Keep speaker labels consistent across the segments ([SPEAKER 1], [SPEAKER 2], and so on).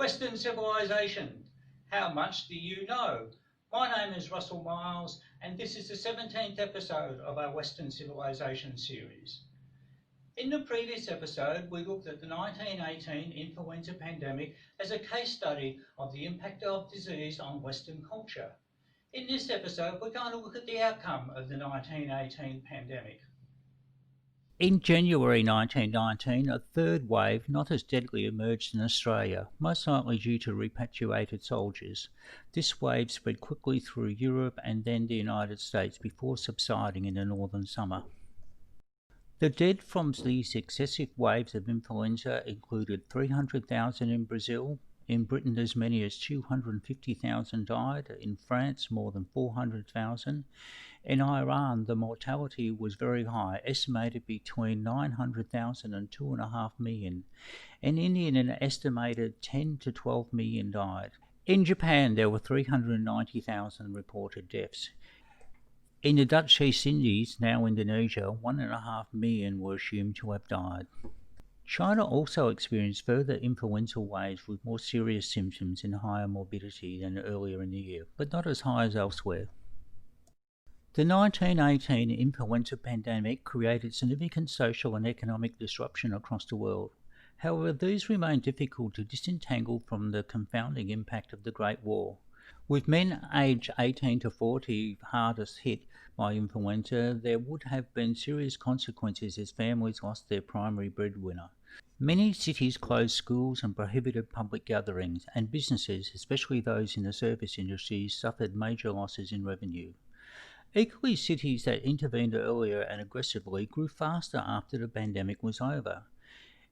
[SPEAKER 1] Western Civilization. How much do you know? My name is Russell Miles, and this is the 17th episode of our Western Civilization series. In the previous episode, we looked at the 1918 influenza pandemic as a case study of the impact of disease on Western culture. In this episode, we're going to look at the outcome of the 1918 pandemic.
[SPEAKER 2] In January 1919, a third wave, not as deadly, emerged in Australia, most likely due to repatriated soldiers. This wave spread quickly through Europe and then the United States before subsiding in the northern summer. The dead from these successive waves of influenza included 300,000 in Brazil. In Britain, as many as 250,000 died. In France, more than 400,000. In Iran, the mortality was very high, estimated between 900,000 and 2.5 million. In India, an estimated 10 to 12 million died. In Japan, there were 390,000 reported deaths. In the Dutch East Indies, now Indonesia, 1.5 million were assumed to have died. China also experienced further influenza waves with more serious symptoms and higher morbidity than earlier in the year, but not as high as elsewhere. The 1918 influenza pandemic created significant social and economic disruption across the world. However, these remain difficult to disentangle from the confounding impact of the Great War. With men aged 18 to 40 hardest hit by influenza, there would have been serious consequences as families lost their primary breadwinner. Many cities closed schools and prohibited public gatherings, and businesses, especially those in the service industries, suffered major losses in revenue. Equally, cities that intervened earlier and aggressively grew faster after the pandemic was over.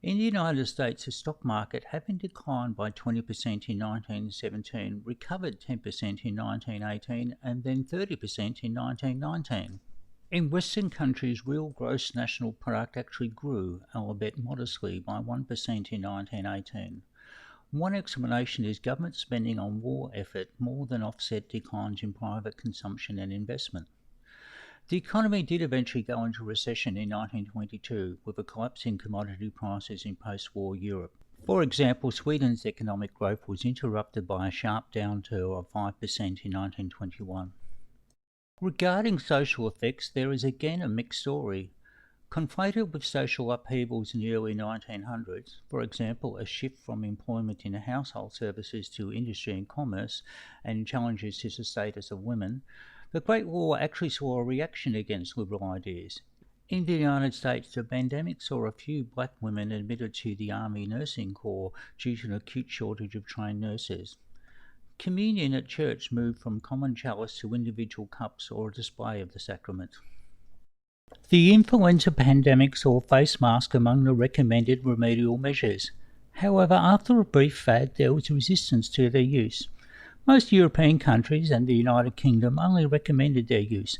[SPEAKER 2] In the United States, the stock market, having declined by 20% in 1917, recovered 10% in 1918 and then 30% in 1919. In Western countries, real gross national product actually grew, albeit modestly, by 1% in 1918. One explanation is government spending on war effort more than offset declines in private consumption and investment. The economy did eventually go into recession in 1922, with a collapse in commodity prices in post-war Europe. For example, Sweden's economic growth was interrupted by a sharp downturn of 5% in 1921. Regarding social effects, there is again a mixed story. Conflated with social upheavals in the early 1900s, for example, a shift from employment in household services to industry and commerce, and challenges to the status of women, the Great War actually saw a reaction against liberal ideas. In the United States, the pandemic saw a few black women admitted to the Army Nursing Corps due to an acute shortage of trained nurses. Communion at church moved from common chalice to individual cups or a display of the sacrament. The influenza pandemic saw face masks among the recommended remedial measures. However, after a brief fad, there was resistance to their use. Most European countries and the United Kingdom only recommended their use,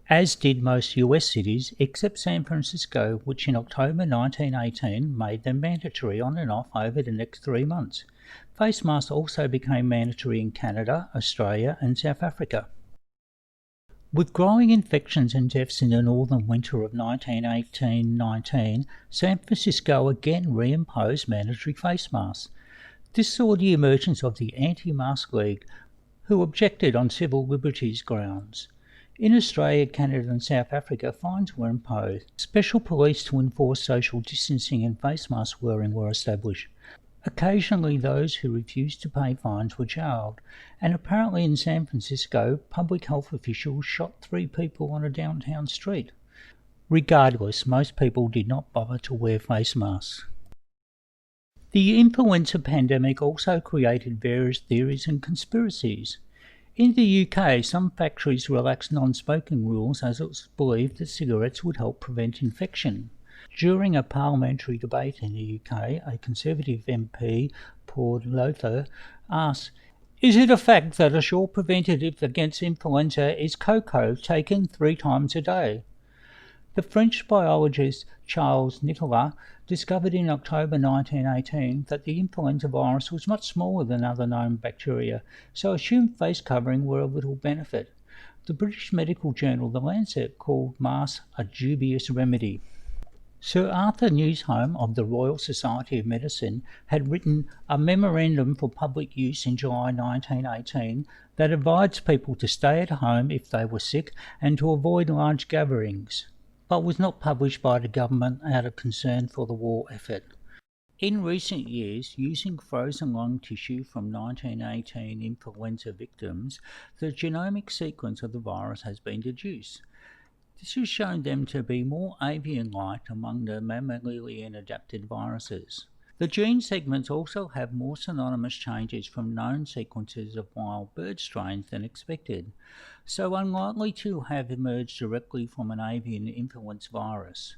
[SPEAKER 2] as did most US cities, except San Francisco, which in October 1918 made them mandatory on and off over the next 3 months. Face masks also became mandatory in Canada, Australia, and South Africa. With growing infections and deaths in the northern winter of 1918-19, San Francisco again reimposed mandatory face masks. This saw the emergence of the Anti-Mask League, who objected on civil liberties grounds. In Australia, Canada and South Africa, fines were imposed. Special police to enforce social distancing and face mask wearing were established. Occasionally, those who refused to pay fines were jailed, and apparently in San Francisco, public health officials shot 3 people on a downtown street. Regardless, most people did not bother to wear face masks. The influenza pandemic also created various theories and conspiracies. In the UK, some factories relaxed non-smoking rules as it was believed that cigarettes would help prevent infection. During a parliamentary debate in the UK, a Conservative MP, Paul Lothar, asked, "Is it a fact that a sure preventative against influenza is cocoa taken 3 times a day?" The French biologist Charles Nicolas discovered in October 1918 that the influenza virus was much smaller than other known bacteria, so assumed face covering were of little benefit. The British medical journal The Lancet called masks a dubious remedy. Sir Arthur Newsham of the Royal Society of Medicine had written a memorandum for public use in July 1918 that advised people to stay at home if they were sick and to avoid large gatherings, but was not published by the government out of concern for the war effort. In recent years, using frozen lung tissue from 1918 influenza victims, the genomic sequence of the virus has been deduced. This has shown them to be more avian-like among the mammalian-adapted viruses. The gene segments also have more synonymous changes from known sequences of wild bird strains than expected, so unlikely to have emerged directly from an avian influenza virus.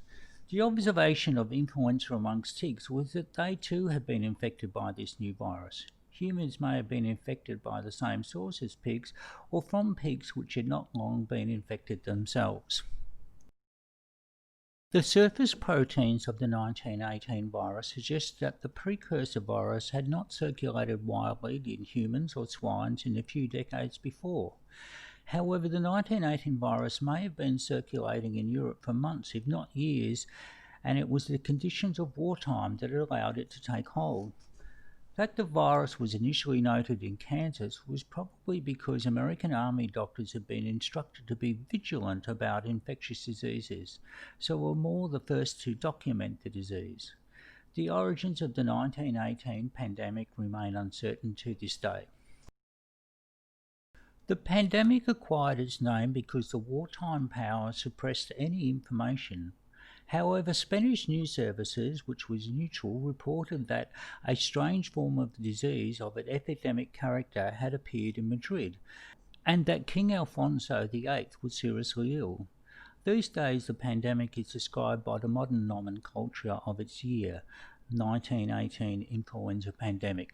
[SPEAKER 2] The observation of influenza amongst ticks was that they too had been infected by this new virus. Humans may have been infected by the same source as pigs, or from pigs which had not long been infected themselves. The surface proteins of the 1918 virus suggest that the precursor virus had not circulated widely in humans or swines in the few decades before. However, the 1918 virus may have been circulating in Europe for months, if not years, and it was the conditions of wartime that allowed it to take hold. That the virus was initially noted in Kansas was probably because American Army doctors had been instructed to be vigilant about infectious diseases, so were more the first to document the disease. The origins of the 1918 pandemic remain uncertain to this day. The pandemic acquired its name because the wartime power suppressed any information. However, Spanish news services, which was neutral, reported that a strange form of the disease of an epidemic character had appeared in Madrid, and that King Alfonso VIII was seriously ill. These days, the pandemic is described by the modern nomenclature of its year, 1918 Influenza Pandemic.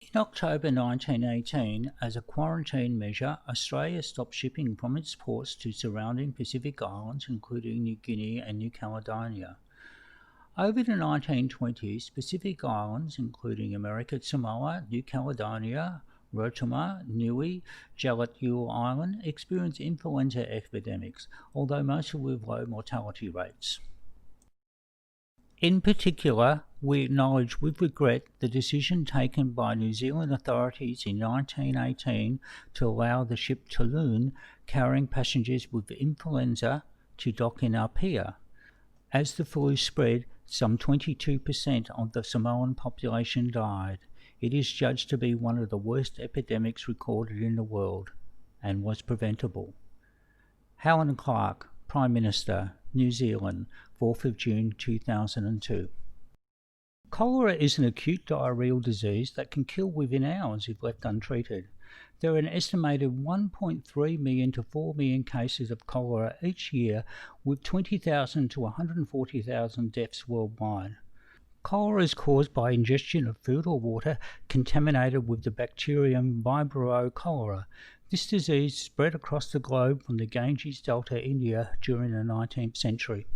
[SPEAKER 2] In October 1918, as a quarantine measure, Australia stopped shipping from its ports to surrounding Pacific islands, including New Guinea and New Caledonia. Over the 1920s, Pacific islands, including American Samoa, New Caledonia, Rotorua, Niue, Jalapeno Island, experienced influenza epidemics, although mostly with low mortality rates. In particular, we acknowledge with regret the decision taken by New Zealand authorities in 1918 to allow the ship Toulon, carrying passengers with influenza, to dock in our pier. As the flu spread, some 22% of the Samoan population died. It is judged to be one of the worst epidemics recorded in the world, and was preventable. Helen Clark, Prime Minister, New Zealand, 4th of June 2002. Cholera is an acute diarrheal disease that can kill within hours if left untreated. There are an estimated 1.3 million to 4 million cases of cholera each year, with 20,000 to 140,000 deaths worldwide. Cholera is caused by ingestion of food or water contaminated with the bacterium Vibrio cholera. This disease spread across the globe from the Ganges Delta, India, during the 19th century.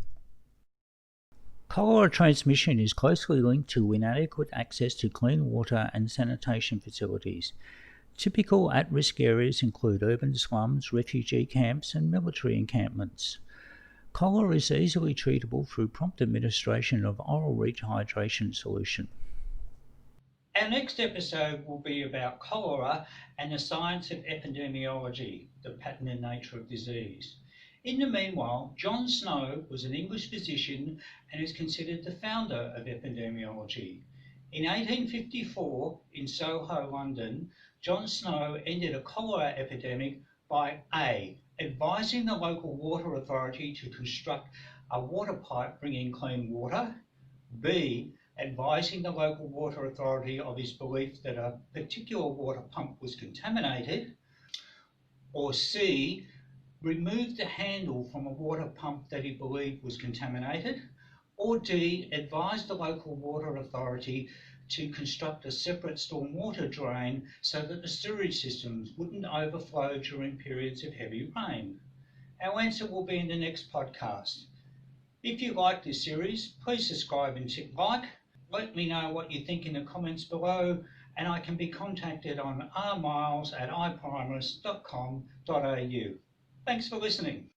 [SPEAKER 2] Cholera transmission is closely linked to inadequate access to clean water and sanitation facilities. Typical at-risk areas include urban slums, refugee camps, and military encampments. Cholera is easily treatable through prompt administration of oral rehydration solution.
[SPEAKER 1] Our next episode will be about cholera and the science of epidemiology, the pattern and nature of disease. In the meanwhile, John Snow was an English physician and is considered the founder of epidemiology. In 1854, in Soho, London, John Snow ended a cholera epidemic by A. advising the local water authority to construct a water pipe bringing clean water, B. advising the local water authority of his belief that a particular water pump was contaminated, or C. remove the handle from a water pump that he believed was contaminated, or D. advise the local water authority to construct a separate stormwater drain so that the sewage systems wouldn't overflow during periods of heavy rain. Our answer will be in the next podcast. If you like this series, please subscribe and tick like. Let me know what you think in the comments below, and I can be contacted on rmiles@iprimerist.com.au. Thanks for listening.